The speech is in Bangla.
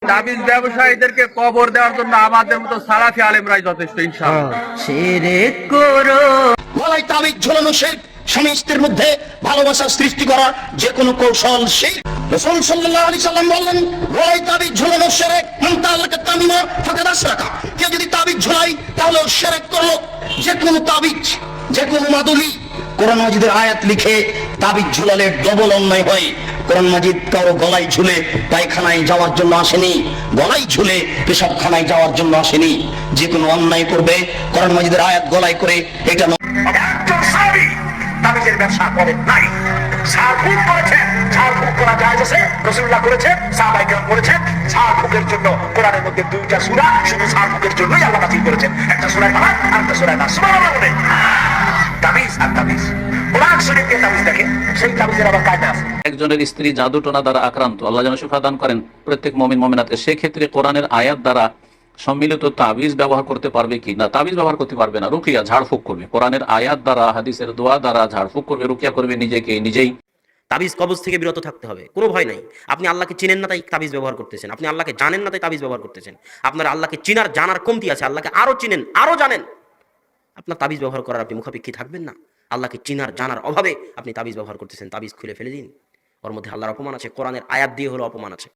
তাবিজ ব্যবসায়ীদেরকে কবর দেওয়ার জন্য আমাদের মতো সালাফি আলেমরাই যথেষ্ট, ইনশাআল্লাহ। শিরক করো। গলায় তাবিজ ঝোলানো শিরক, স্বামী স্ত্রীর মধ্যে ভালোবাসা সৃষ্টি করা যে কোনো কৌশল শিরক। রাসূল সাল্লাল্লাহু আলাইহি সাল্লাম বললেন, গলায় তাবিজ ঝোলানো শিরক। মান তাআল্লাকা তামিমা ফাকাদ আশরাকা। কেউ যদি তাবিজ ঝোলায় তাহলে ও শিরক করলো। যে কোনো তাবিজ, যে কোনো মাদুলি, কোরআন মাজিদের আয়াত লিখে তাবিজ ঝুলালে ডবল অন্যায় হয়। কোরআন মাজিদ কারো গলায় ঝুলে পায়খানায় যাওয়ার জন্য আসেনি, গলায় ঝুলে পেশাবখানায় যাওয়ার জন্য আসেনি। যে কোনো অন্যায় করবে কোরআন মাজিদের আয়াত গলায় করে এটা একজন সাহাবী তাবিজের ব্যবসা করেন নাই। ঝাড়ফুঁক করেছেন, ঝাড়ফুঁক করা জায়েজ আছে, রাসূলুল্লাহ করেছেন, সাহাবায়ে কেরাম করেছেন। ঝাড়ফুঁকের জন্য কোরআনের মধ্যে দুইটা সূরা শুধু ঝাড়ফুঁকের জন্যই আল্লাহ নাযিল করেছেন, একটা সূরা ফালাক আর একটা সূরা নাস। সুবহানাল্লাহ বলে। তাবিজ আর তাবিজ, কোরআন শরীফকে তাবিজ দেখে, সেই তাবিজের আবার কায়দা আছে। একজনের স্ত্রী জাদুটোনা দ্বারা আক্রান্ত, আল্লাহ যেন শিফা দান করেন প্রত্যেক মুমিন মুমিনাতকে। সেক্ষেত্রে কোরআনের আয়াত দ্বারা সম্মিলিত তাবিজ ব্যবহার করতে পারবে কি না? তাবিজ ব্যবহার করতে পারবে না, রুকিয়া ঝাড়ফুঁক করবে। কোরআনের আয়াত দ্বারা, হাদিসের দোয়া দ্বারা ঝাড়ফুঁক করবে, রুকিয়া করবে নিজেকে নিজেই। তাবিজ কবজ থেকে বিরত থাকতে হবে, কোনো ভয় নাই। আপনি আল্লাহকে চিনেন না তাই তাবিজ ব্যবহার করতেছেন, আপনি আল্লাহকে জানেন না তাই তাবিজ ব্যবহার করতেছেন। আপনার আল্লাহকে চিনার জানার কমতি আছে, আল্লাহকে আরো চিনেন আরো জানেন, আপনার তাবিজ ব্যবহার করার আপনি মুখাপেক্ষী থাকবেন না। আল্লাহকে চিনার জানার অভাবে আপনি তাবিজ ব্যবহার করতেছেন, তাবিজ খুলে ফেলে দিন। ওর মধ্যে আল্লাহর অপমান আছে, কোরআনের আয়াত দিয়ে হলো অপমান আছে।